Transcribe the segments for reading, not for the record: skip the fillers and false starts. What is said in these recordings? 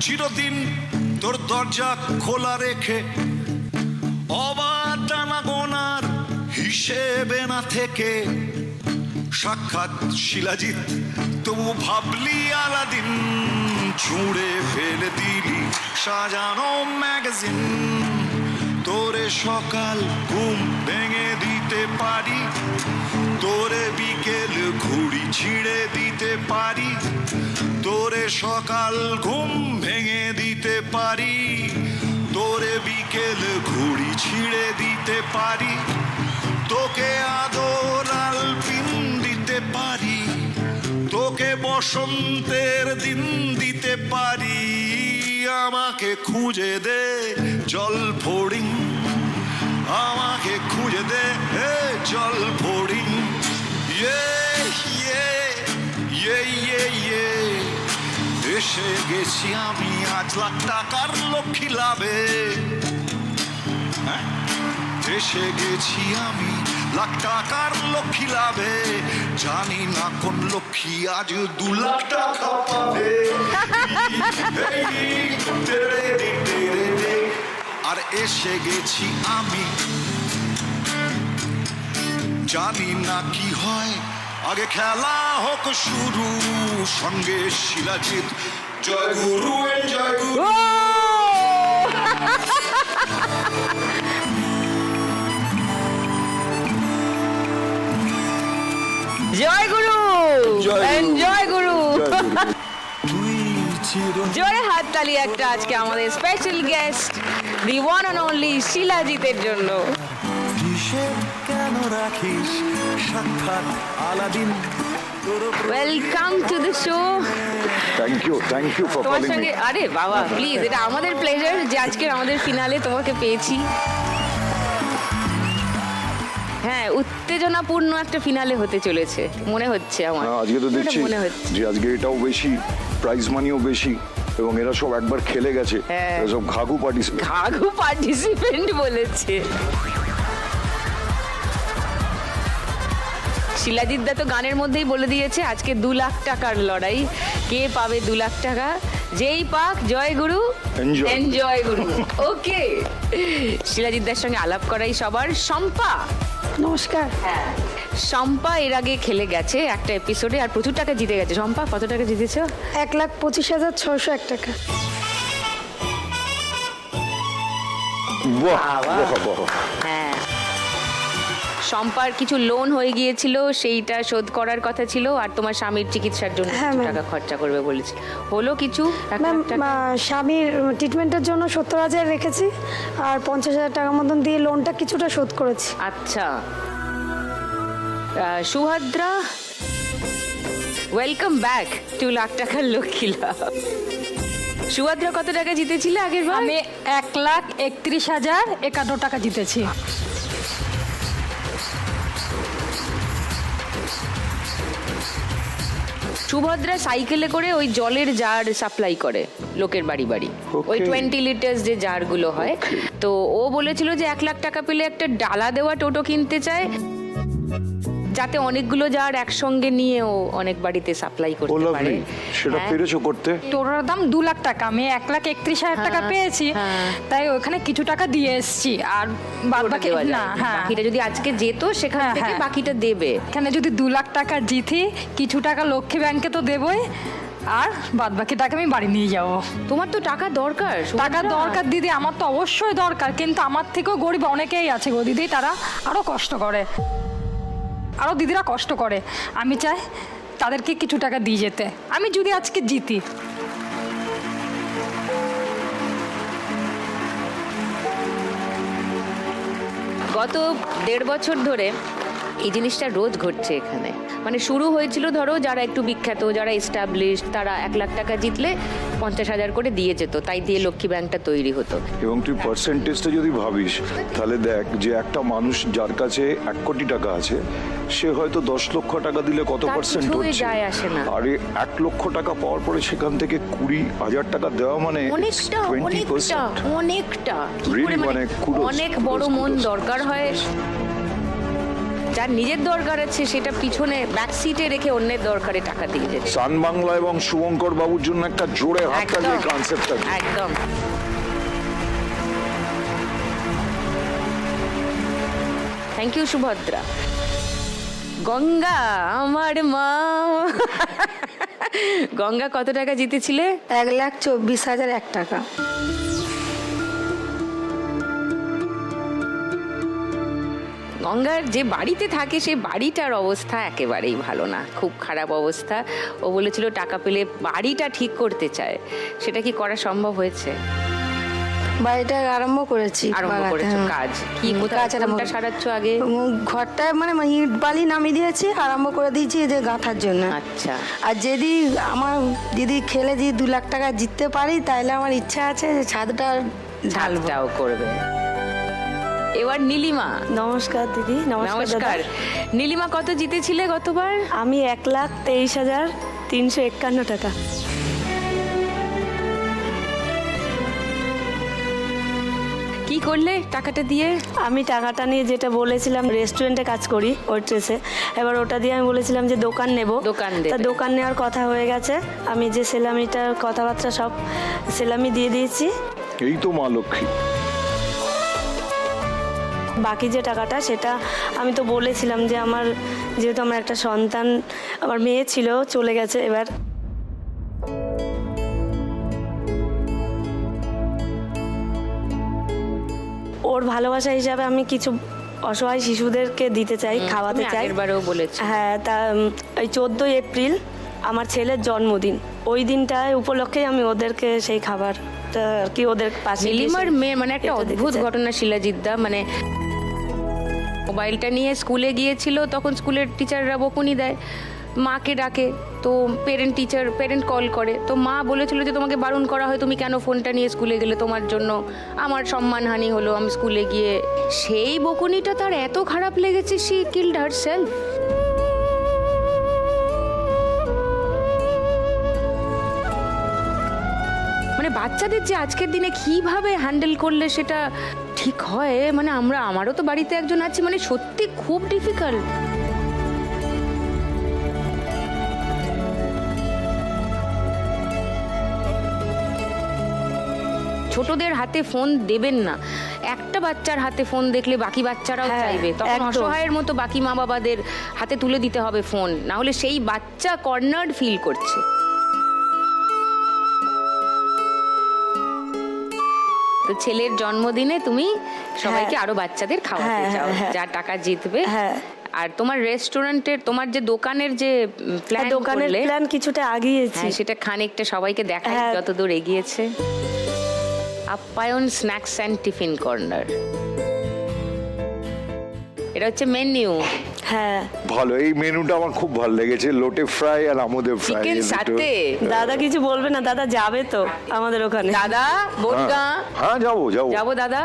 চিরদিন তোর দরজা খোলা রেখে অবাধ টানা গোনার হিসেবে না থেকে সাক্ষাৎ শিলাজিৎ তবু ভাবলি আলাদিন ছুঁড়ে ফেলে দিলি সাজানো ম্যাগাজিন তোরে সকাল ঘুম ভেঙে দিতে পারি তোরে বিকেল ঘুড়ি ছিঁড়ে দিতে পারি তোরে সকাল ঘুম ভেঙে দিতে পারি তোরে বিকেল ঘুড়ি ছিঁড়ে দিতে পারি তোকে আদর আলপিন দিতে পারি তোকে বসন্তের দিন দিতে পারি আমাকে খুঁজে দে জল ফড়িং আমাকে খুঁজে দে জল ফড়িং এসে গেছি আমি 8 লাখ টাকার লক্ষ্মী লাভে এসে গেছি আমি লাখ টাকার লক্ষ্মী লাভে জানি না কোন লক্ষ্মী আজ 2 লাখ টাকা পাবে আর এসে গেছি আমি জানি না কি হয় আগে খেলা হোক শুরু সঙ্গে শিলাজিৎ জয় গুরু জয় গুরু জয় গুরু এনজয় গুরু জোরে হাততালি একটা আজকে আমাদের special guest the one and only শিলাজিতের জন্য। কেন রাখিস সাক্ষাৎ Aladdin welcome to the show. Thank you for তোমার কলিং মি। সঙ্গে আরে বাবা প্লিজ, এটা আমাদের প্লেজার যে আজকে আমাদের ফিনালে তোমাকে পেয়েছি। হ্যাঁ, উত্তেজনাপূর্ণ একটা ফিনালে হতে চলেছে মনে হচ্ছে আমার। আজকে তো দেখছি মনে হচ্ছে যে আজকে এটাও বেশি, প্রাইজ মানিও বেশি, এবং এরা সব একবার খেলে গেছে, এরা সব ঘাঘু পার্টিসিপেন্ট বলেছে। শিলাজিৎ দা তো গানের মধ্যেই বলে দিয়েছে আজকে 2 লাখ টাকার লড়াই, কে পাবে 2 লাখ টাকা, যেই পাক জয় গুরু এনজয় গুরু। ওকে, শিলাজিৎ দার সঙ্গে আলাপ করাই সবার। শম্পা নমস্কার। হ্যাঁ, শম্পা এর আগে খেলে গেছে একটা এপিসোডে আর প্রচুর টাকা জিতে গেছে। শম্পা কত টাকা জিতেছ? 1,25,601 টাকা। হ্যাঁ, শম্পার কিছু লোন হয়ে গিয়েছিল, সেইটা শোধ করার কথা ছিল, আর তোমার স্বামীর চিকিৎসার জন্য হ্যাঁ, কিছু ম্যাম। টাকা খরচা করবে বলেছি, হলো কিছু? ম্যাম, স্বামীর ট্রিটমেন্টের জন্য 70,000 রেখেছি, আর 50,000 টাকা মতন দিয়ে লোনটা কিছুটা শোধ করেছি। আচ্ছা, সুভদ্রা ওয়েলকাম ব্যাক 2 লাখ টাকার লক্ষ্মী লাভ। সুভদ্রা কত টাকা জিতেছিলে আগের বার? আমি 1,31,051 টাকা জিতেছি। সুভদ্রা সাইকেলে করে ওই জলের জার সাপ্লাই করে লোকের বাড়ি বাড়ি, ওই 20 লিটার্স যে জারগুলো হয়। তো ও বলেছিল যে 1 লাখ টাকা পেলে একটা ডালা দেওয়া টোটো কিনতে চায়, যাতে অনেকগুলো জার একসঙ্গে নিয়ে ও অনেক বাড়িতে সাপ্লাই করতে পারে। সেটা পেরেছো করতে? টোটোর দাম 2 লাখ টাকা, আমি 1,31,000 টাকা পেয়েছি, তাই ওখানে কিছু টাকা দিয়ে এসেছি, আর বাদ বাকি না। হ্যাঁ, বাকিটা যদি আজকে যেত সেখান থেকে বাকিটা দেবে। এখানে যদি 2 লাখ টাকা জিতি, কিছু টাকা লক্ষ্মী ব্যাংকে তো দেবই, আর বাদ বাকি টাকা আমি বাড়ি নিয়ে যাবো। তোমার তো টাকা দরকার, টাকা দরকার দিদি, আমার তো অবশ্যই দরকার, কিন্তু আমার থেকেও গরিব অনেকেই আছে গো দিদি, তারা আরো কষ্ট করে, আরো দিদিরা কষ্ট করে। আমি চাই তাদেরকে কিছু টাকা দিয়ে যেতে, আমি যদি আজকে জিতি। গত 1.5 বছর ধরে এই জিনিসটা রোজ ঘটছে এখানে। মানে শুরু হয়েছিল ধরো যারা একটু বিখ্যাত, যারা এস্টাবলিশড, তারা 1 লাখ টাকা জিতলে 50,000 করে দিয়ে যেত, তাই দিয়ে লক্ষ্মী ব্যাংকটা তৈরি হতো। এবং তুই পার্সেন্টেজটা যদি ভাবিস, তাহলে দেখ যে একটা মানুষ যার কাছে 1 কোটি টাকা আছে, সে হয়তো 10 লক্ষ টাকা দিলে কত পার্সেন্ট হচ্ছে, যায় আসে না। আর 1 লক্ষ টাকা পাওয়ার পরে সেখান থেকে 20,000 টাকা দেওয়া মানে অনেকটা 20%। অনেকটা Really, মানে kudos, অনেক বড় মন দরকার হয়। যার নিজের দরকার আছে সেটা পিছনে ব্যাক সিটে রেখে অন্যের দরকারে টাকা দিয়ে যেতে। সান বাংলা এবং শুভঙ্কর বাবুর জন্য একটা জোরে হাততালি একদম কনসেপ্টটা। একদম। Thank you Subhadra. গঙ্গা আমার মা। গঙ্গা কত টাকা জিতেছিলে? 1,24,001 টাকা। গঙ্গার যে বাড়িতে থাকে সেই বাড়িটার অবস্থা একেবারেই ভালো না, খুব খারাপ অবস্থা। ও বলেছিল টাকা পেলে বাড়িটা ঠিক করতে চায়, সেটা কি করা সম্ভব হয়েছে? বাড়িটা আরম্ভ করেছি, আরম্ভ বাগাতে, করেছো হ্যাঁ। কাজ? কি কাজ আরম্ভ কোনটা সারাচ্ছ আগে? ঘরটা মানে ইট বালি নামিয়ে দিয়েছি, আরম্ভ করে দিয়েছি এই যে গাঁথার জন্য। আচ্ছা। আর যদি আমার দিদি খেলে যদি 2 লাখ টাকা জিততে পারি তাহলে আমার ইচ্ছা আছে যে ছাদটা ঢালবো। ঝালটাও করবে। এবার নীলিমা। নমস্কার দিদি। নমস্কার। নীলিমা কত জিতেছিলে গতবার? আমি 1,23,351 টাকা। কি করলে টাকাটা দিয়ে? আমি টাকাটা নিয়ে যেটা বলেছিলাম, রেস্টুরেন্টে কাজ করি ওয়েট্রেসে, এবার ওটা দিয়ে আমি বলেছিলাম যে দোকান নেব। দোকান দেবে। তা দোকান নেওয়ার কথা হয়ে গেছে, আমি যে সেলামিটার কথাবার্তা সব সেলামি দিয়ে দিয়েছি। এই তো মা লক্ষ্মী। বাকি যে টাকাটা সেটা আমি তো বলেছিলাম যে আমার যেহেতু আমার একটা সন্তান, আমার মেয়ে ছিল, চলে গেছে, এবার ওর ভালোবাসা হিসাবে আমি কিছু অসহায় শিশুদেরকে দিতে চাই, খাওয়াতে চাই। আগেরবারেও বলেছি। হ্যাঁ, তা এই 14 এপ্রিল আমার ছেলের জন্মদিন, ওই দিনটায় উপলক্ষেই আমি ওদেরকে সেই খাবারটা আর কি ওদের পাশে গিয়ে নীলিমার মেয়ে মানে একটা এটা দিতে অদ্ভুত চাই। ঘটনা শিলাজিদ্দা, মানে মোবাইলটা নিয়ে স্কুলে গিয়েছিল, তখন স্কুলের টিচাররা বকুনি দেয়, মাকে ডাকে, তো প্যারেন্ট কল করে, তো মা বলেছিল যে তোমাকে বারণ করা হয়, তুমি কেন ফোনটা নিয়ে স্কুলে গেলে, তোমার জন্য আমার সম্মানহানি হলো, আমি স্কুলে গিয়ে। সেই বকুনিটা তার এত খারাপ লেগেছে, শি কিল্ড হারসেলফ। মানে বাচ্চাদের যে আজকের দিনে কিভাবে হ্যান্ডেল করলে সেটা ঠিক হয়, মানে আমারও তো বাড়িতে একজন আছে, মানে সত্যি খুব ডিফিকাল্ট। ছোটদের হাতে ফোন দেবেন না, একটা বাচ্চার হাতে ফোন দেখলে বাকি বাচ্চারাও হ্যাঁ, চাইবে, তখন একদম। অসহায়ের মতো বাকি মা বাবাদের হাতে তুলে দিতে হবে ফোন, না হলে সেই বাচ্চা কর্নার্ড ফিল করছে। তো ছেলের জন্মদিনে তুমি সবাইকে আরো বাচ্চাদের খাওয়াতে হ্যাঁ, চাও, হ্যাঁ। যা টাকা জিতবে। হ্যাঁ। আর তোমার রেস্টুরেন্টের, তোমার যে দোকানের যে প্ল্যান, দোকানের প্ল্যান কিছুটা আগিয়েছি। হ্যাঁ, সেটা খানিকটা সবাইকে দেখাই হ্যাঁ। যতদূর এগিয়েছে। আপ্যায়ন স্ন্যাক্স অ্যান্ড টিফিন কর্নার, এটা হচ্ছে মেনু। হ্যাঁ, ভালো, এই মেনুটা আমার খুব ভালো লেগেছে, লোটে ফ্রাই আর আমোদে ফ্রাই। চিকেন সাথে। দাদা কিছু বলবে না? দাদা যাবে তো আমাদের ওখানে? দাদা বনগা হ্যাঁ যাবো যাবো দাদা।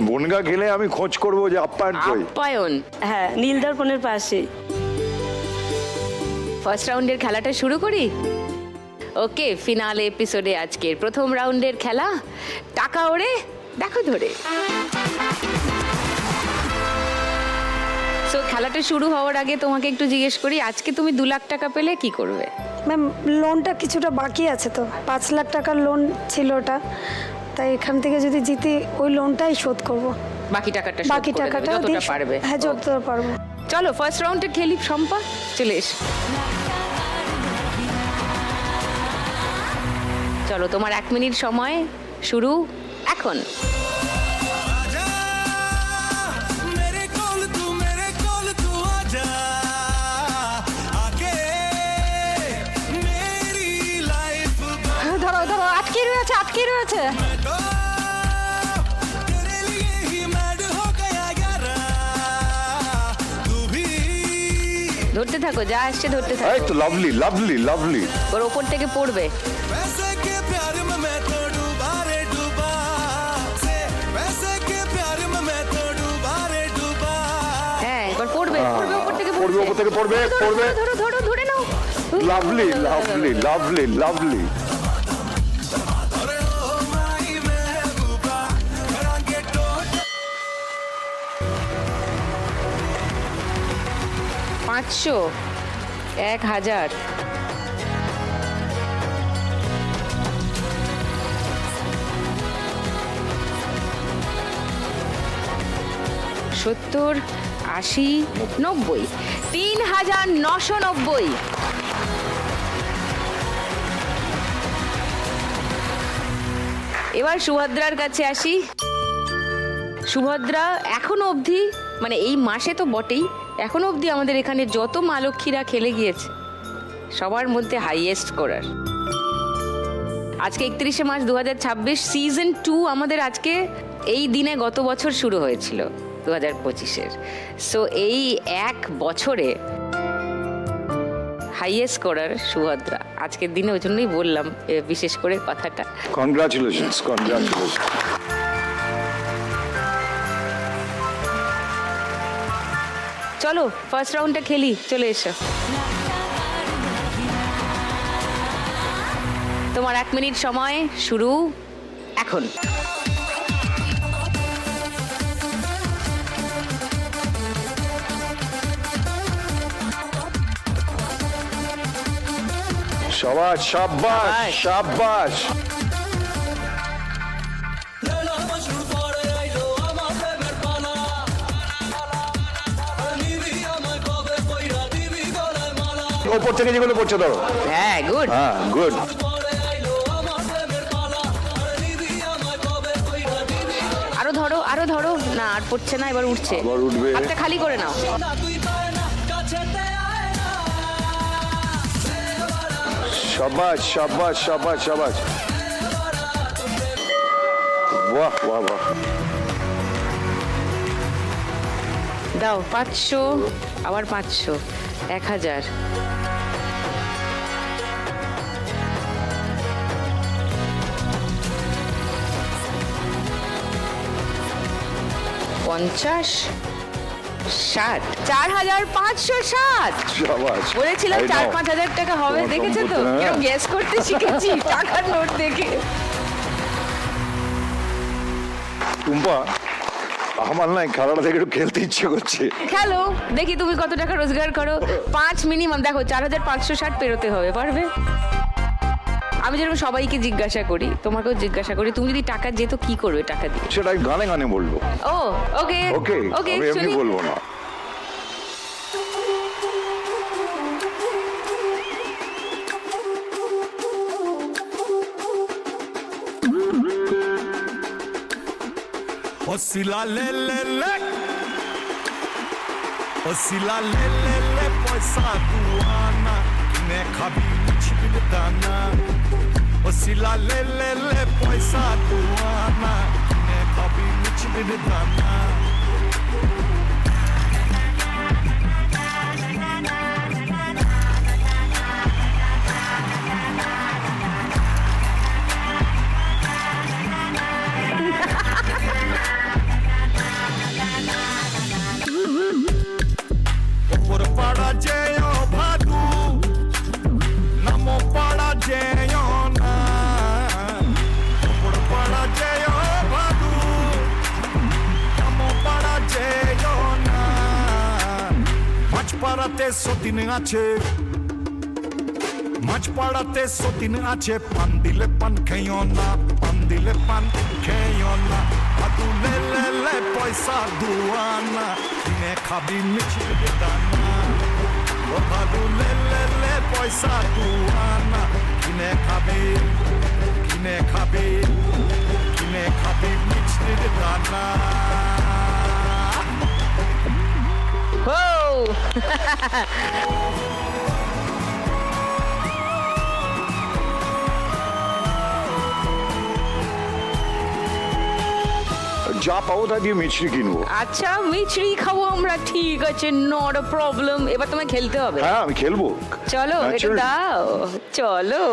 বনগা গেলে আমি খোঁজ করবো যে আপ্যায়ন কই। আপ্যায়ন, হ্যাঁ, নীলদর্পণের পাশে। ফার্স্ট রাউন্ডের খেলাটা শুরু করি। ওকে, ফিনালে এপিসোডে আজকের প্রথম রাউন্ডের খেলা, টাকা ওড়ে দেখো ধরে। সো খেলাটা শুরু হওয়ার আগে তোমাকে একটু জিজ্ঞেস করি, আজকে তুমি 2 লাখ টাকা পেলে কি করবে? ম্যাম, লোনটা কিছুটা বাকি আছে, তো 5 লাখ টাকার লোন ছিল ওটা, তাই এখান থেকে যদি জিতি ওই লোনটাই শোধ করব। বাকি টাকাটা শোধ বাকি করে দেবে, টাকাটা যতটা দিয়ে পারবে। হ্যাঁ, যতটা পারবো। চলো ফার্স্ট রাউন্ডে খেলি। শম্পা চলে এস। চলো, তোমার 1 মিনিট সময় শুরু এখন। आजा मेरे कोल तू आजा आके मेरी लाइफ ধরো ধরো, আটকে রয়েছে। तो तेरे लिए ही मैड हो गया यारा तू भी ধরতে থাকো, যা আসছে ধরতে এই থাকো। তো লাভলি লাভলি লাভলি। ওর ওপর থেকে পড়বে। वैसे के प्यार में मैं तो डूबा रे डूबा से वैसे के प्यार में मैं तो डूबा रे डूबा হ্যাঁ, এবার পড়বে পড়বে, ওপর থেকে পড়বে, ওপর থেকে পড়বে, ধরো, পড়বে। ধরো ধরো, ধরে নাও। Lovely lovely lovely lovely. अरे ओ माई महबूबा करांगे टोट 500, 1000, সত্তর, 80, 90, 3990। এবার সুভদ্রার কাছে আসি। সুভদ্রা এখনো অবধি, মানে এই মাসে তো বটেই, এখনো অবধি আমাদের এখানে যত মা লক্ষ্মীরা খেলে গিয়েছে সবার মধ্যে হাইয়েস্ট করার। আজকে 31শে মার্চ 2026, সিজন 2 আমাদের আজকে এই দিনে গত বছর শুরু হয়েছিল 2025-এর। সো এই এক বছরে হাইয়েস্ট করার সুভদ্রা আজকের দিনে, ওই জন্যই বললাম বিশেষ করে কথাটা। Congratulations, congratulation. চলো ফার্স্ট রাউন্ডটা খেলি, চলে এসো। তোমার 1 মিনিট সময় শুরু এখন। শাবাশ, শাবাশ, শাবাশ। ওপর থেকে যেগুলো পড়ছে ধরো। হ্যাঁ, গুড। হ্যাঁ, গুড। আরো ধরো, আরো ধরো। না, আর পড়ছে না, এবার উঠছে। আবার উঠবে। হাতটা খালি করে নাও। শাবাশ, শাবাশ, শাবাশ, শাবাশ। বাহ, বাহ, বাহ। দাও 500, আবার 500, 1000, পঞ্চাশ, 60, 4560। শাবাশ। বলেছিলাম এই নাও। 4-5 হাজার টাকা হবে, তোমার দেখেছো তো? সম্পত্তি, হ্যাঁ। কেউ গ্যাস করতে শিখেছি টাকার নোট দেখে। টুম্পা, আমার না খেলাটা থেকে একটু খেলতে ইচ্ছে করছে। খেলো, দেখি তুমি কত টাকা রোজগার করো। 5 মিনিমাম, দেখো 4560 পেরোতে হবে, পারবে? আমি যেরকম সবাইকে জিজ্ঞাসা করি, তোমাকেও জিজ্ঞাসা করি, তুমি যদি টাকা যেত কি করবে টাকা দিয়ে? সেটা আমি গানে গানে বলবো। ও ওকে ওকে, ওকে, আমি এমনি বলবো না। O sila le le le, o sila le le le, পয়সা দুয়ানা কিনে খাবি মিছবির দানা। O sila le le le, পয়সা দুয়ানা কিনে খাবি মিছবির দানা। ওপর পাড়া যেয় ভাদু, নামো পাড়া যেয় না। ওপর পাড়া যেয় ভাদু, নামো পাড়া যেয় না। মাছ পাড়াতে সতীন আছে, মাছ পাড়াতে সতীন আছে। পান দিলে পান খেয় না, পান দিলে পান খেয় না। ভাদু লে লে লে, পয়সা দুয়ানা কিনে খাবি মিছবির দানা। ও ভাদু লে লে লে, পয়সা দুয়ানা কিনে খাবি, কিনে খাবি, কিনে খাবি মিছবির দানা। হো যা পাবো তা দিয়ে মিছরি কিনবো। আচ্ছা, মিছরি খাবো আমরা, ঠিক আছে, নট আ প্রবলেম। এবার তোমায় খেলতে হবে। হ্যাঁ, আমি খেলবো। চলো একটু Naturally. দাও, চলো।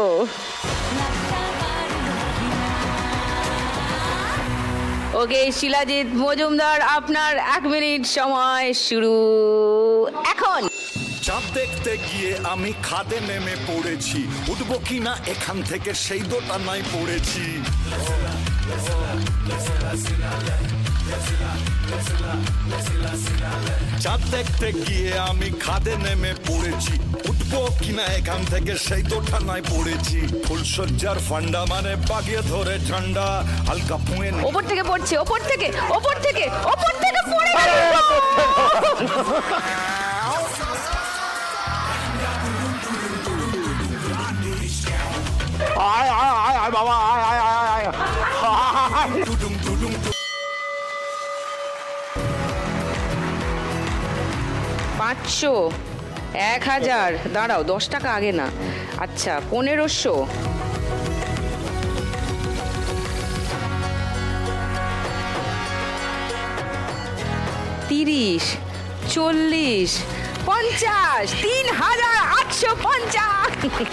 ওকে, শিলাজিৎ মজুমদার, আপনার 1 মিনিট সময় শুরু এখন। চাঁদ দেখতে গিয়ে আমি খাদে নেমে পড়েছি, উঠবো কিনা এখান থেকে সেই দোটানায় পড়েছি। চাঁদ দেখতে গিয়ে আমি খাদে নেমে পড়েছি, উঠবো কিনা এখান থেকে সেই তো ঠান্ডায় পড়েছি। ফুলসজ্জার ফান্ডা মানে বাগিয়ে ধরে ঠান্ডা, হালকা পুঁয়ে ওপর থেকে পড়ছে, ওপর থেকে ওপর থেকে ওপর থেকে পড়ে গেল। আয় আয় আয় আয় বাবা আয় আয় আয় আয় টুডুম টুডুম টুডুম। 500, 1000, দাঁড়াও 10 টাকা আগে না, আচ্ছা 1500, 30, 40, 50, 3850।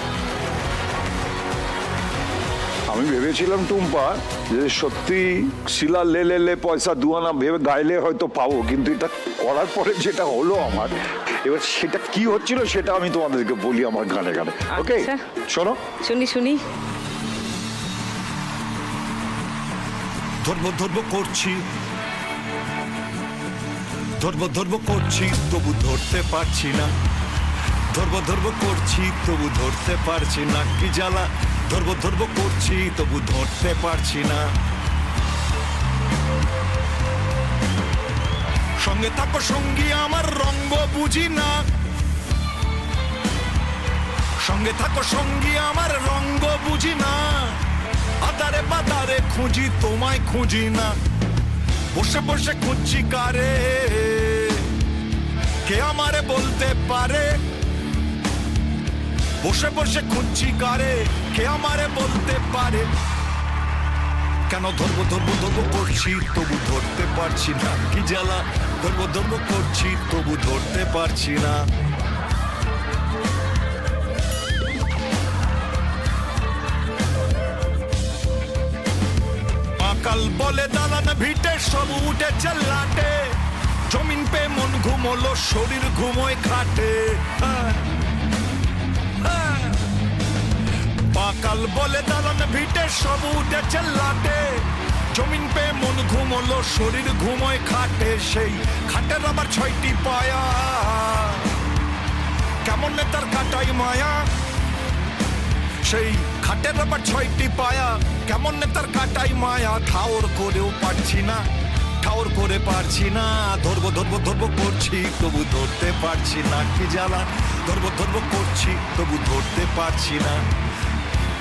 আমি ভেবেছিলাম টুম্পা যে সত্যি শিলা লে লে লে পয়সা দুয়ানা ভেবে গাইলে হয়তো পাবো, কিন্তু এটা করার পরে যেটা হলো আমার, এবার সেটা কি হচ্ছিল সেটা আমি তোমাদেরকে বলি আমার গানে গানে। ওকে আচ্ছা। শোনো, শুনি শুনি। ধরবো ধরবো করছি, ধরবো ধরবো করছি তবু ধরতে পারছি না, ধরবো ধরবো করছি তবু ধরতে পারছি না, কি জ্বালা। ধরবো ধরবো করছি তবু ধরতে পারছি না। সঙ্গে থাকো সঙ্গী আমার রঙ্গ বুঝি না, সঙ্গে থাকো সঙ্গী আমার রঙ্গ বুঝি না। আদারে বাদারে খুঁজি তোমায় খুঁজি না, বসে বসে খুঁজছি কারে, কে আমারে বলতে পারে। বসে বসে খুঁজছি কারে, কে আমারে বলতে পারে। কেন ধরবো ধরবো ধরবো করছি তবু ধরতে পারছি না, কি জ্বালা। ধরবো ধরবো করছি তবু ধরতে পারছি না। কাল বলে দালান ভিটে সব উঠে চেল্লাটে, জমিন পে মন ঘুমোলো শরীর ঘুমোয় খাটে। পাকাল বলে দালান ভিটে সব উঠে চেল্লাটে, জমিন পে মন ঘুমোলো শরীর ঘুমোয় খাটে। সেই খাটের আবার 6টি পায়া, কেমন নেতার কাটাই মায়া। সেই খাটের আবার 6টি পায়া, কেমন নেতার কাটাই মায়া। ঠাওর করেও পারছি না, ঠাওর করে পারছি না। ধরবো ধরবো ধরবো করছি তবু ধরতে পারছি না, কি জ্বালা। ধরবো ধরবো করছি তবু ধরতে পারছি না,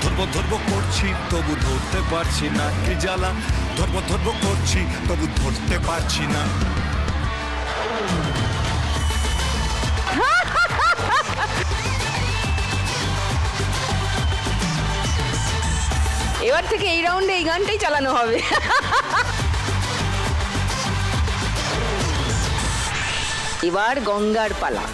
ধরবো ধরবো করছি তবু ধরতে পারছি না, কি জ্বালা। ধরবো ধরবো করছি তবু ধরতে পারছি না। এবার থেকে এই রাউন্ডে এই গানটাই চালানো হবে। এবার গঙ্গার পালা।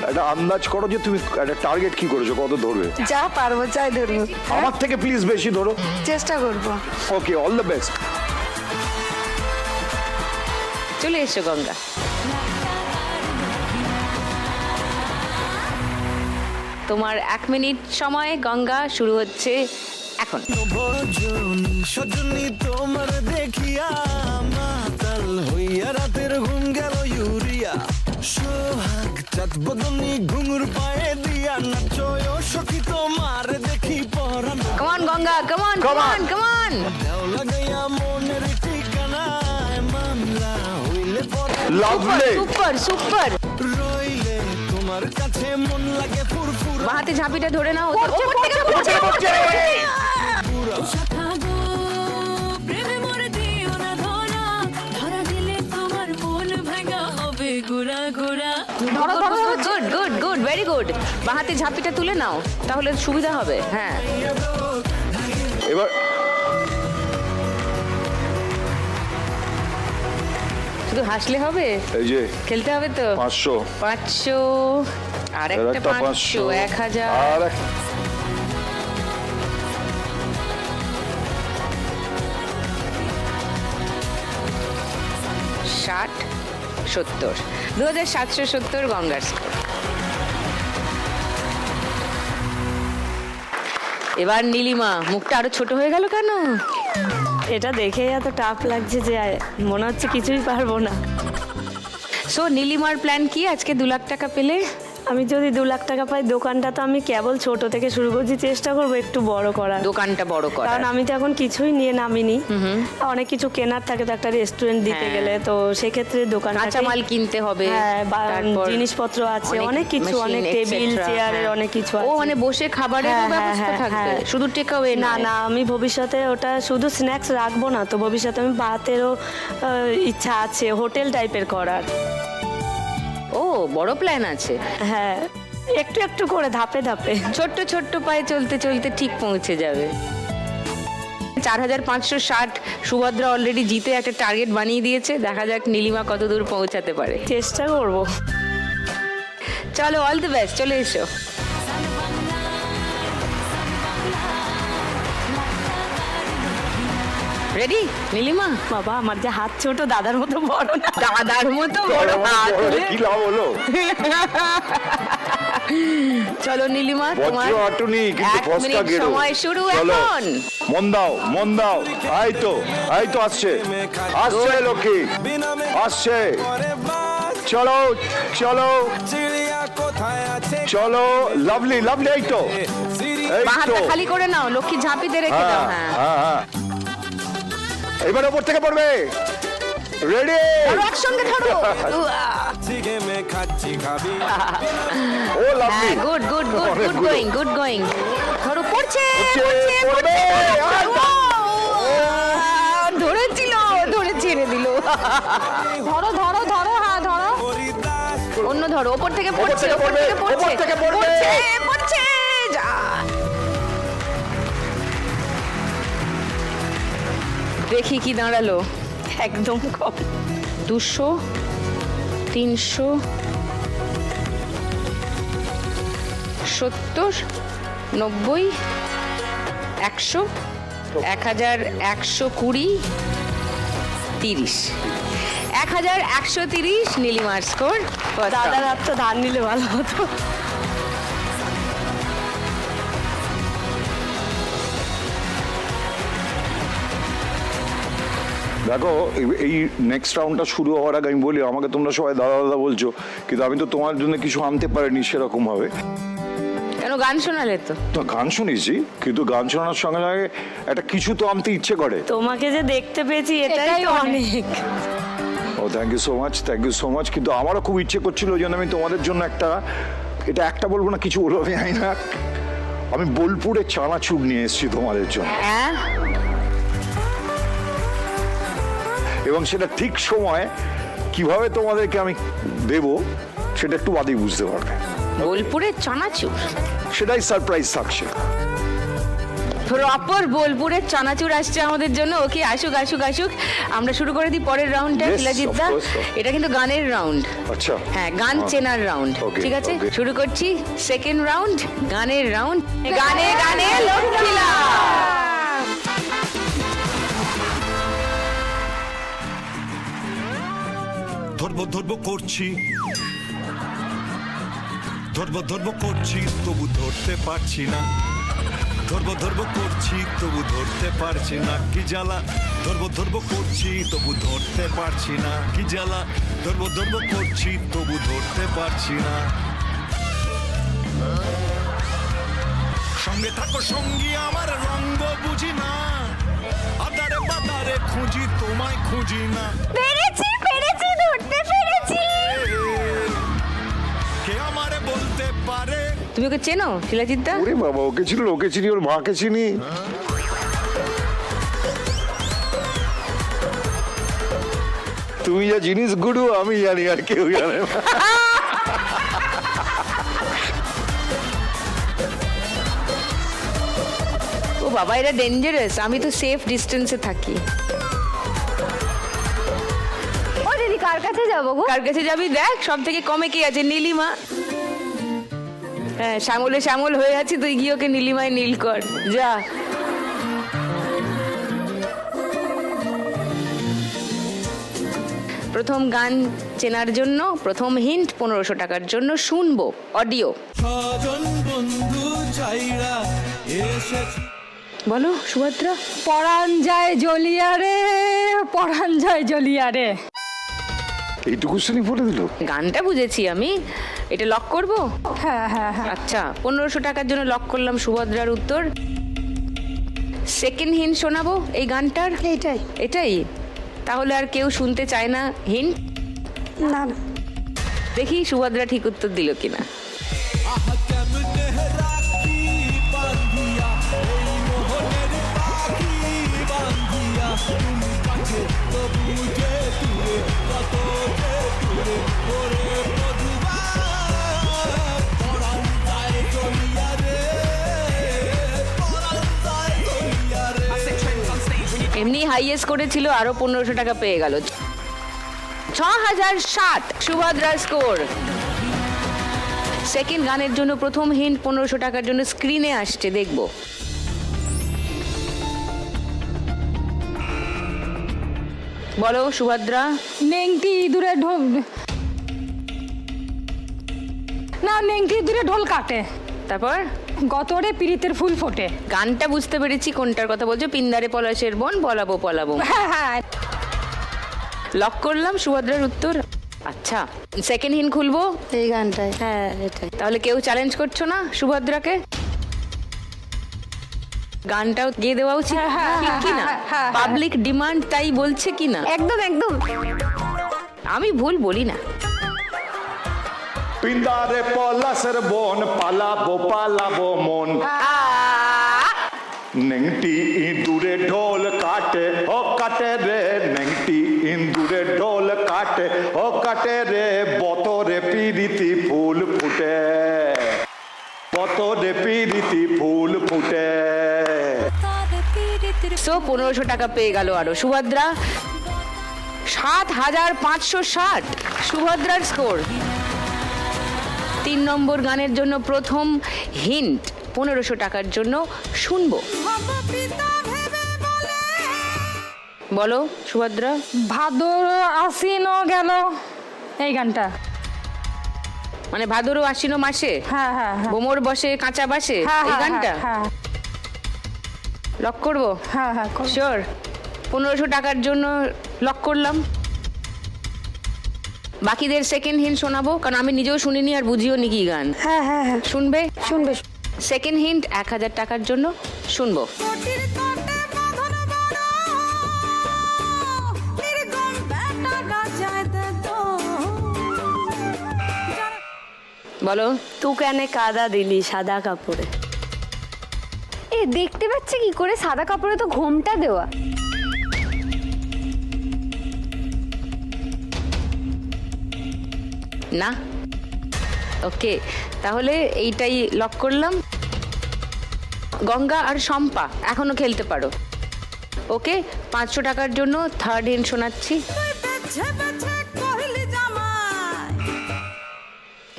একটা আন্দাজ করো যে তুমি একটা টার্গেট কি করেছো, কত ধরবে? যা পারবো চাই ধরবো, আমার থেকে প্লিজ বেশি ধরো। চেষ্টা করবো। ওকে, অল দ্য বেস্ট। চলে এসো গঙ্গা। তোমার 1 মিনিট সময় গঙ্গা, শুরু হচ্ছে এখন। ভজনী সজনী তোমার দেখিয়া মাতাল হইয়া রাতের ঘুম গেল ইউরিয়া। সোহাগ চাঁদ বদনী ঘুঙুর পায়ে দিয়া নাচয় সখী তোমার দেখি পরানো। Come on Ganga, come on, come on, come on. দেও লাগাইয়া মনের ঠিকানায় মামলা হইলে পরে লাভলি। Super super. রইলে তোমার কাছে মন লাগে ফুরফুর। বাহাতে ঝাঁপিটা ধরে নাও, ওপর থেকে পড়ছে। Good good good, very good. বাহাতে ঝাঁপিটা তুলে নাও, তাহলে সুবিধা হবে। হ্যাঁ, এবার শুধু হাসলে হবে, এই যে খেলতে হবে তো। 500, 500, আর আর একটা একটা 500, 1000, আর 60, 70, 2770 গঙ্গার স্কোর। এবার নীলিমা, মুখটা আরো ছোট হয়ে গেল কেন? এটা দেখে এত টাফ লাগছে যে মনে হচ্ছে কিছুই পারবো না। সো নীলিমার প্ল্যান কি আজকে 2 লাখ টাকা পেলে? আমি যদি 2 লাখ টাকা পাই, দোকানটা তো আমি কেবল ছোট থেকে শুরু করছি, চেষ্টা করবো একটু বড় করার। দোকানটা বড় করা, কারণ আমি তো এখন কিছুই নিয়ে নামিনি, অনেক কিছু কেনার থাকে তো একটা রেস্টুরেন্ট দিতে হ্যাঁ। গেলে, তো সেক্ষেত্রে দোকান কাঁচামাল কিনতে হবে, হ্যাঁ, তারপর জিনিসপত্র আছে অনেক কিছু, machine, অনেক টেবিল etc. চেয়ারের হ্যাঁ। অনেক কিছু ও আছে। মানে বসে খাবারের হ্যাঁ, ব্যবস্থা হ্যাঁ, থাকবে, হ্যাঁ। শুধু টেক অ্যাওয়ে না না, আমি ভবিষ্যতে ওটা শুধু স্ন্যাক্স রাখবো না, তো ভবিষ্যতে আমি ভাতেরও ইচ্ছা আছে হোটেল টাইপের করার। ও বড় প্ল্যান আছে। হ্যাঁ, একটু একটু করে ধাপে ধাপে। ছোট্ট ছোট্ট পায়ে চলতে চলতে ঠিক পৌঁছে যাবে। 4560 সুভদ্রা অলরেডি জিতে একটা টার্গেট বানিয়ে দিয়েছে, দেখা যাক নীলিমা কত দূর পৌঁছাতে পারে। চেষ্টা করবো। চলো, অল দ্য বেস্ট, চলে এসো। রেডি নীলিমা? বাবা, আমার যে হাত ছোট, দাদার মতো বড় না। দাদার মতো বড় হাত। কি লাভ হলো? চলো নীলিমা, তোমার বজ্র আটুনি কিন্তু 1 ফসকা মিনিট গেরো। সময় শুরু চলো, এখন। মন দাও, মন দাও। এই তো আসছে, আসছে লক্ষ্মী, বিনা মে আসছে। করে বাস চলো চলো চিড়িয়া কোথায় আছে চলো, লাভলি লাভলি, এই তো, সিঁড়ি এই বাঁ তো। হাতটা খালি করে নাও, লক্ষ্মী ঝাঁপিতে রেখে দাও। হ্যাঁ হ্যাঁ, হ্যাঁ হ্যাঁ। এবার ওপর থেকে পড়বে, রেডি? ধরো, একসঙ্গে ধরো। চিগে মে খাচ্ছি খাবি ও লাভলি, হ্যাঁ, গুড গুড গুড গুড অনেকগুলো। Going, good going. ধরো, পড়ছে পড়ছে, পড়বে। ধরেছিল, ধরে ছেড়ে দিল। ধরো ধরো ধরো, হ্যাঁ ধরো। হরিদাস অন্য ধরো, ওপর থেকে ওপর পড়ছে, থেকে ওপর পড়বে, থেকে পড়ছে, ওপর থেকে পড়বে। পড়ছে, পড়ছে, যা। দেখি কি দাঁড়ালো। একদম কম। 200, 300, 70, 90, 100, 1120, 30, 1130 নীলিমার স্কোর। দাদার হাত তো ধার নিলে ভালো হতো। দেখো, এই নেক্সট রাউন্ডটা শুরু হওয়ার আগে আমি বলি, আমাকে তোমরা সবাই দাদা দাদা বলছো, কিন্তু আমি তো তোমার জন্য কিছু আনতে পারিনি সেরকম ভাবে। কেন, গান শোনালে তো? তো গান শুনেছি, কিন্তু গান শোনার সঙ্গে সঙ্গে একটা কিছু তো আনতে ইচ্ছে করে। তোমাকে যে দেখতে পেয়েছি এটাই এটাই তো অনেক। অনেক। ও thank you so much, thank you so much. কিন্তু আমারও খুব ইচ্ছে করছিল যেন আমি তোমাদের জন্য এটা বলবো না, কিছু বলবো আমি জানি না, আমি বোলপুরে চানাচুর নিয়ে এসেছি তোমাদের জন্য, হ্যাঁ, এবং সেটা ঠিক সময় কিভাবে তোমাদেরকে আমি দেব সেটা একটু বাদেই বুঝতে পারবে। বোলপুরের চানাচুর, সেটাই সারপ্রাইজ থাকছে। প্রপার বোলপুরের চানাচুর আসছে আমাদের জন্য। ওকে, আসুক আসুক আসুক। আমরা শুরু করে দিই পরের রাউন্ডটা। Yes, shilajit of the, course, of এটা কিন্তু গানের রাউন্ড। আচ্ছা, হ্যাঁ, গান চেনার রাউন্ড। Okay, ঠিক আছে, okay. শুরু করছি সেকেন্ড রাউন্ড, গানের রাউন্ড। গানে গানে লক্ষ্মীলা। ধরবো ধরবো করছি, ধরবো ধরবো করছি, তবু ধরতে পারছি না। ধরবো ধরবো করছি, তবু ধরতে পারছি না, কি জ্বালা। ধরবো ধরবো করছি, তবু ধরতে পারছি না, কি জ্বালা। ধরবো ধরবো করছি, তবু ধরতে পারছি না। সঙ্গে থাকো সঙ্গী আমার, রঙ্গ বুঝি না। আদারে বাদারে খুঁজি, তোমায় খুঁজি না। পেরেছি পেরেছি, ধরতে পেরেছি। কে আমারে বলতে পারে? তুমি ওকে চেনো শিলাজিৎ দা? ওরে বাবা, ওকে চিনি, ওকে চিনি, ওর মাকে চিনি। তুমি যা জিনিস গুরু, আমি জানি, আর কেউ জানে না। ও বাবা, এটা ডেঞ্জারাস। আমি তো সেফ ডিস্টেন্সে থাকি। ও দিদি, কার কাছে যাবো গো? কার কাছে যাবি? দেখ, সব থেকে কমে কে আছে? নীলিমা। হ্যাঁ, শ্যামলে শ্যামল হয়ে আছে, তুই গিয়ে ওকে নীলিমায় নীল কর, যা। প্রথম গান চেনার জন্য প্রথম হিন্ট 1500 টাকার জন্য শুনবো অডিও। ছজন বন্ধু চাইরা এসেছে বলো সুভদ্রা। পরাণ যায় জ্বলিয়া রে, পরাণ যায় জ্বলিয়া রে। এইটুকু শ্রেণী পড়ে দিল। গানটা বুঝেছি আমি, এটা লক করব। হ্যাঁ হ্যাঁ হ্যাঁ। আচ্ছা 1500 টাকার জন্য লক করলাম সুভদ্রার উত্তর। সেকেন্ড হিন্ট শোনাবো এই গানটার? এইটাই। এটাই? তাহলে আর কেউ শুনতে চায় না হিন্ট? না না, দেখি সুভদ্রা ঠিক উত্তর দিল কিনা। আহা কেমনে রাখি বান্ধিয়া এই মোহনের পাখি বান্ধিয়া তুমি কাছে তবু যে দূরে কত যে দূরে ওরে মধুবা পরাণ যায় জ্বলিয়া রে পরাণ যায় জ্বলিয়া রে। এমনি হাইয়েস্ট করেছিল, আরো 1500 টাকা পেয়ে গেল। 6060 সুভদ্রার স্কোর। সেকেন্ড গানের জন্য প্রথম হিন্ট 1500 টাকার জন্য স্ক্রিনে আসছে, দেখবো। বলো সুভদ্রা। নেংটি ইঁদুরে ঢোল, না নেংটি ইঁদুরে ঢোল কাটে, তারপর গতরে পিরিতের ফুল ফোটে। গানটা বুঝতে পেরেছি কোনটার কথা বলছো, পিন্দারে পলাশের বন পলাবো পলাবো। হ্যাঁ হ্যাঁ। লক করলাম সুভদ্রার উত্তর। আচ্ছা সেকেন্ড হিন্ট খুলবো। এই গানটাই। হ্যাঁ এটাই। তাহলে কেউ চ্যালেঞ্জ করছো না সুভদ্রাকে? গানটাও গিয়ে দেওয়া উচিত, হ্যাঁ, হ্যাঁ, ঠিক কি না? হ্যাঁ, হ্যাঁ, হ্যাঁ। পাবলিক ডিমান্ড তাই বলছে কি না? একদম একদম। আমি ভুল বলি না। পিন্দারে পলাশের বন পালাবো পালাবো মন নেংটি ইঁদুরে ঢোল কাটে ও কাটে রে নেংটি ইঁদুরে ঢোল কাটে ও কাটে রে বতরে পিরিতি ফুল ফুটে বতরে পিরিতি ফুল ফুটে। সো 1500 টাকা পেয়ে গেল আরো সুভদ্রা। 7560 সুভদ্রার স্কোর। 3 নম্বর গানের জন্য প্রথম হিন্ট 1500 টাকার জন্য শুনবো। বলো সুভদ্রা। ভাদর আশ্বিন গেল, এই গানটা। মানে ভাদর আশ্বিন মাসে হ্যাঁ হ্যাঁ হ্যাঁ। বোমর বসে কাঁচা বাসে, হ্যাঁ, এই হ্যাঁ, গানটা হ্যাঁ লক করবো। হ্যাঁ হ্যাঁ করো। শিওর? 1500 টাকার জন্য লক করলাম। বাকিদের সেকেন্ড হিন্ট শোনাবো, কারণ আমি নিজেও শুনিনি আর বুঝিও নি কি গান। হ্যাঁ হ্যাঁ হ্যাঁ, শুনবে? শুনবে। সেকেন্ড হিন্ট 1000 টাকার জন্য শুনবো। বলো। তু কেন কাদা দিলি সাদা কাপড়ে। এ দেখতে পাচ্ছে কি করে? সাদা কাপড়ে তো ঘোমটা দেওয়া। না? ওকে, তাহলে এইটাই লক করলাম। গঙ্গা আর শম্পা এখনো খেলতে পারো। ওকে, 500 টাকার জন্য থার্ড হিন্ট শোনাচ্ছি।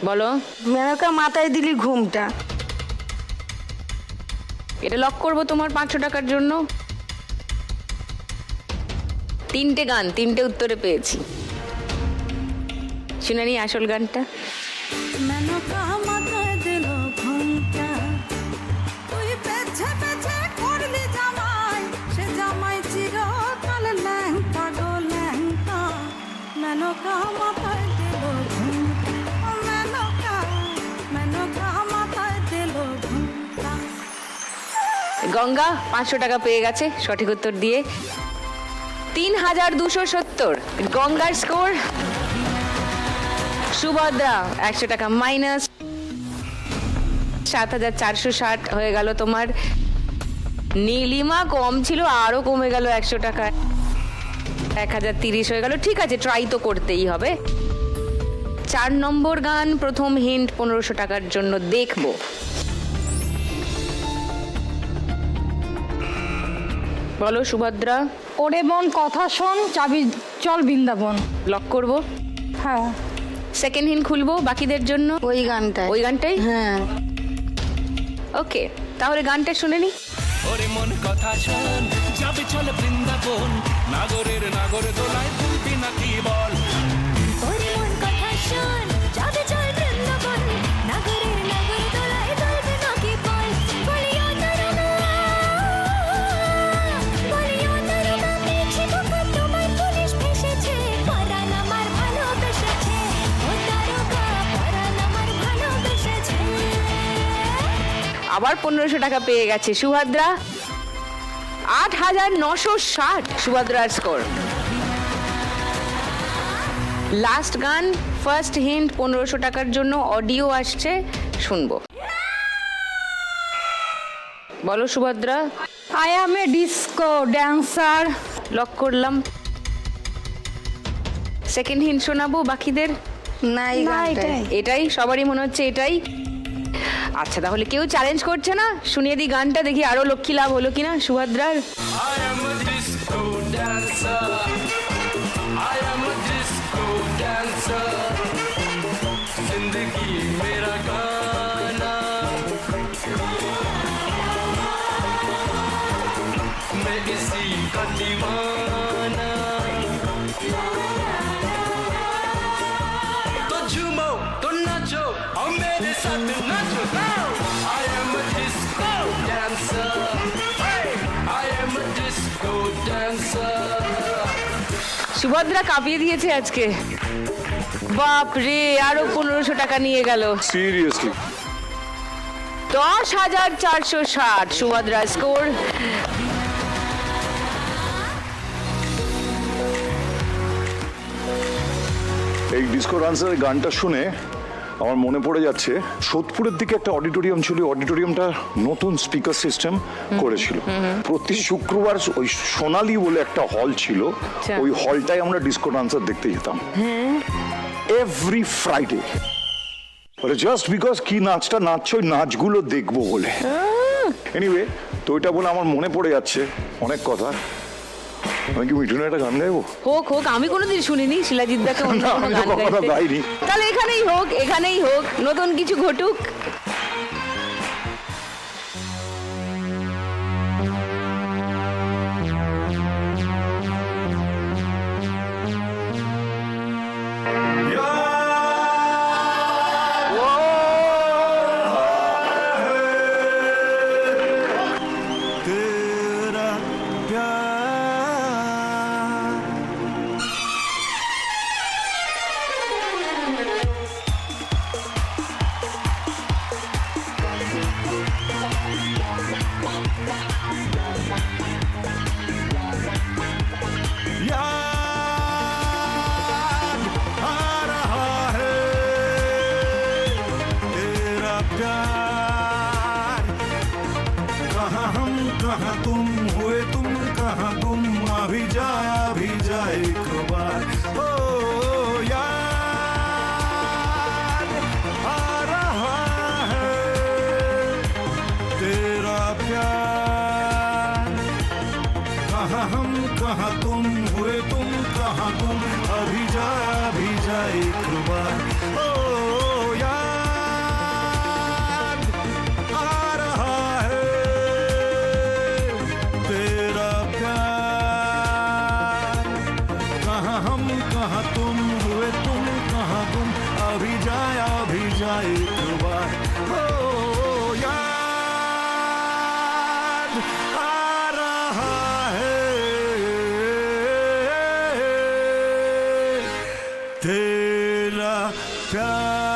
বলো। মেনকা মাথায় দিলি ঘুমটা। এটা লক করবো তোমার 500 টাকার জন্য। 3টে গান 3টে উত্তরে পেয়েছি। শুনে নি আসল গানটা। মেনকা মাথায় দিল ঘুমটা, তুই পেছে পেছে করলি জামাই, সে জামাই চিরকাল ল্যাংটা গো ল্যাংটা। মেনকা মাথায় দিল ঘুমটা, মেনকা মেনকা মাথায় দিল ঘুমটা। গঙ্গা 500 টাকা পেয়ে গেছে সঠিক উত্তর দিয়ে। 3270 গঙ্গার স্কোর। সুভদ্রা 100 টাকা মাইনাস। 7460 হয়ে গেল তোমার। নীলিমা কম ছিল, আরো কমে গেল 100 টাকা। 1030 হয়ে গেল। ঠিক আছে, ট্রাই তো করতেই হবে। 4 নম্বর গান প্রথম হিন্ট 1500 টাকার জন্য দেখবো। বলো সুভদ্রা। ওরে মন কথা শোন, চাবি চল বৃন্দাবন। লক করবো। হ্যাঁ। সেকেন্ড হিন্ট খুলবো বাকিদের জন্য। ওই গানটাই। ওই গানটাই? হ্যাঁ। ওকে, তাহলে গানটা শুনে নি। ওরে মন কথা শোন, যাবে চলে বৃন্দাবন, নাগরের নাগর দোলায় তুলবি নাকি বল। ওরে মন কথা শোন, যাবে চল বৃন্দাবন, নাগরের নাগর দোলায় দুলবে নাকি বল। বলিয়া তারা আবার 1500 টাকা পেয়ে গেছে সুভদ্রা। 8960 সুভদ্রার স্কোর। লাস্ট গান, ফার্স্ট হিন্ট, 1500 টাকার জন্য অডিও আসছে, শুনবো। বলো Subhadra. I am A disco dancer. Lock করলাম। সেকেন্ড হিন্ট শোনাবো বাকিদের? না, এই না, গানটাই। এটাই সবারই মনে হচ্ছে এটাই। আচ্ছা, তাহলে কেউ চ্যালেঞ্জ করছে না? শুনিয়ে দিই গানটা, দেখি আরো লক্ষ্মী লাভ হলো কিনা সুভদ্রার। I am a disco dancer. I am a disco dancer. जिंदगी मेरा गाना, मैं इसी का दीवाना। तो झूमो तो नाचो और मेरे साथ नाचो now. I am a disco dancer. I am a disco dancer. Subhadra কাঁপিয়ে দিয়েছে আজকে। বাপ রে, আরো 1500 টাকা নিয়ে গেল। Seriously 10,460 Subhadra score. এই ডিস্কো ডান্সারের গানটা শুনে আমার মনে পড়ে যাচ্ছে সোদপুরের দিকে একটা অডিটোরিয়াম ছিল। অডিটোরিয়ামটা নতুন স্পিকার সিস্টেম করেছিল। প্রতি শুক্রবার ওই সোনালী বলে একটা হল ছিল, ওই হলটায় আমরা ডিস্কো ডান্সার দেখতে যেতাম এভরি ফ্রাইডে। জাস্ট বিকজ কি নাচটা নাচছে, ওই নাচগুলো দেখবো বলে। এনিওয়ে, তো ওইটা বলে আমার মনে পড়ে যাচ্ছে অনেক কথা। আমি কি মিঠুনের একটা গান গাইবো? হোক হোক, আমি কোনোদিন শুনিনি শিলাজিৎ দাকে অন্য না, কোনো আমি তো গান কখনো গাইতে। গাইনি। তাহলে এখানেই হোক, এখানেই হোক, নতুন কিছু ঘটুক। तेरा प्यार याद आ रहा है तेरा प्यार। कहाँ हम कहाँ तुम हुए तुम कहाँ गुम, अभी जाए एक बार। ओ याद आ रहा है तेरा प्यार। कहाँ हम कहाँ तुम हुए तुम कहाँ गुम, अभी जाए एक बार। ओ याद आ रहा है तेरा प्यार। कहाँ हम कहाँ तुम हुए तुम कहाँ गुम, अभी जाए एक बार। ओ याद आ रहा है तेरा प्यार।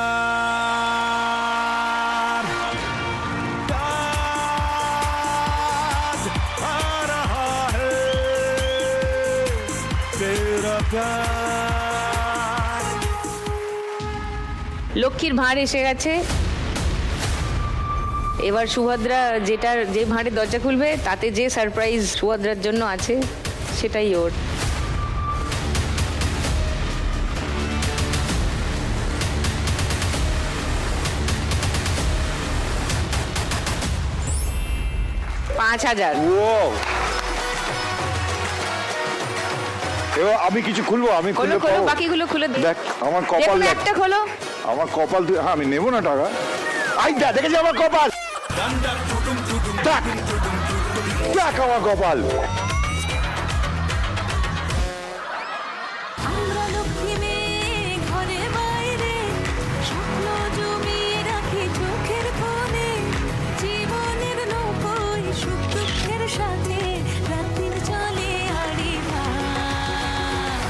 याद आ रहा है तेरा प्यार। লক্ষ্মীর ভাঁড় এসে গেছে। এবার সুভদ্রা যে ভাঁড়ের দরজা খুলবে তাতে যে সারপ্রাইজ সুভদ্রার জন্য আছে সেটাই ওর। $5,000। ও, এবার আমি কিছু খুলবো? আমি খোলো খুলে খোলো, পাবো? বাকিগুলো খুলে দে। দেখ আমার কপাল, যেকোনো দেখ একটা খোলো। আমার কপাল। হ্যাঁ, আমি নেবো না টাকা। আই দেখ, দেখেছি আমার কপাল। দেখ দেখ আমার কপাল। আমরা লক্ষ্মী মেয়ে ঘরে বাইরে, স্বপ্ন জমিয়ে রাখি চোখের কোণে, জীবনের নৌকোয় সুখ দুঃখের সাথে রাত্রির চলে আড়ি ভার।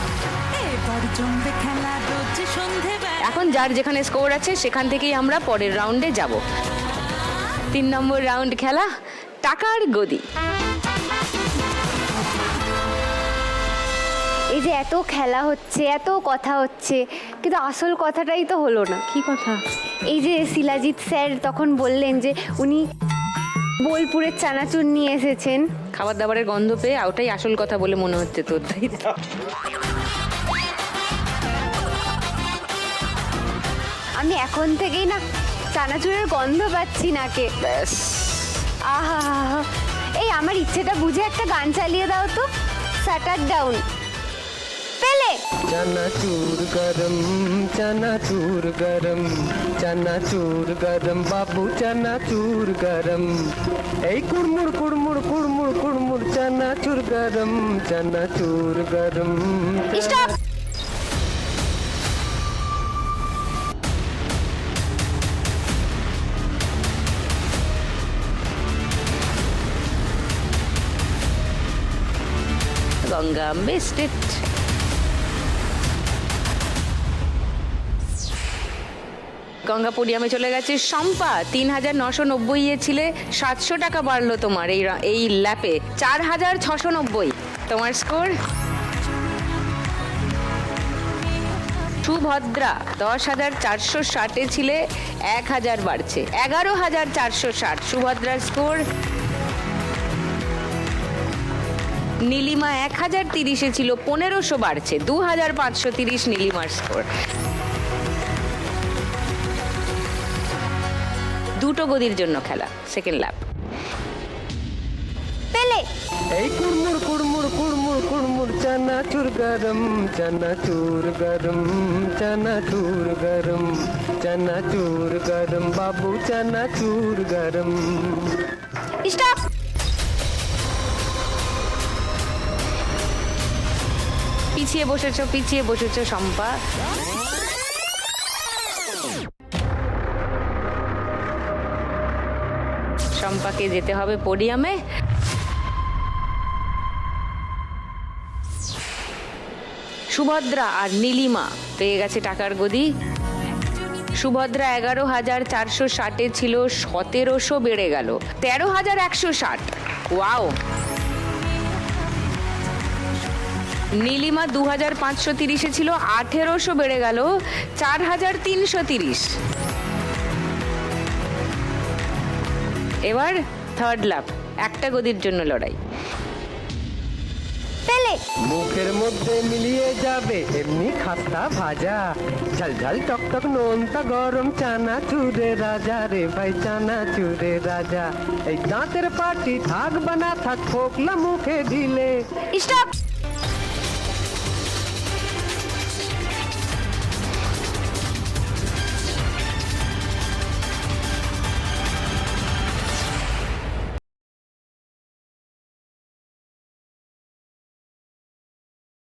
এবার জমবে খেলা রোজ সন্ধে। এখন যার যেখানে স্কোর আছে সেখান থেকেই আমরা পরের রাউন্ডে যাব। 3 নম্বর রাউন্ড খেলা টাকার গদি। এই যে এত খেলা হচ্ছে, এত কথা হচ্ছে, কিন্তু আসল কথাটাই তো হলো না। কি কথা? এই যে শিলাজিৎ স্যার তখন বললেন যে উনি বোলপুরের চানাচুর নিয়ে এসেছেন। খাবার দাবারের গন্ধ পেয়ে ওটাই আসল কথা বলে মনে হচ্ছে তোর, তাই তো? আমি এখন থেকেই না চানাচুরের গন্ধ পাচ্ছি নাকে। ব্যাস। আহা, এই আমার ইচ্ছেটা বুঝে একটা গান চালিয়ে দাও তো, শাটার ডাউন। পেলে चनाचूर गरम चनाचूर गरम चनाचूर गरम बाबू चनाचूर गरम এই কুড়মুড় কুড়মুড় কুড়মুড় কুড়মুড় चनाचूर गरम चनाचूर गरम। Stop. Ganga missed it. Ganga পোডিয়ামে চলে গেছে শম্পা। 3990 এ ছিলে, 700 টাকা বাড়লো তোমার এই ল্যাপে, 4690 তোমার স্কোর। সুভদ্রা 10,460 ছিলে, 1000 বাড়ছে, 11,460 সুভদ্রার স্কোর। নীলিমা 1030 ছিল, 1500 বাড়ছে, 2530 নীলিমার স্কোর। দুটো গদির জন্য খেলা, সেকেন্ড ল্যাপ। পেলে এই কুড়মুড় কুড়মুড় কুড়মুড় কুড়মুড় चनाचूर गरम चनाचूर गरम चनाचूर गरम चनाचूर गरम बाबू चनाचूर गरम। স্টপ। পিছিয়ে বসেছো শম্পা। শম্পাকে যেতে হবে পোডিয়ামে। সুভদ্রা আর নীলিমা পেয়ে গেছে টাকার গদি। সুভদ্রা 11,460 ছিল, 1700 বেড়ে গেল, 13,160। ওয়াও। নীলিমা 2,530 ছিল, 1800 বেড়ে গেল, 4,330। এবার থার্ড ল্যাপ, একটা গদির জন্য লড়াই। পেলে মুখের মধ্যে মিলিয়ে যাবে এমনি খাস্তা ভাজা, ঝাল ঝাল টকটক নোনতা গরম চানাচুরে রাজা রে ভাই চানাচুরে রাজা। এই দাঁতের পাটি থাক বানা থাক ফোকলা মুখে দিলে। স্টপ।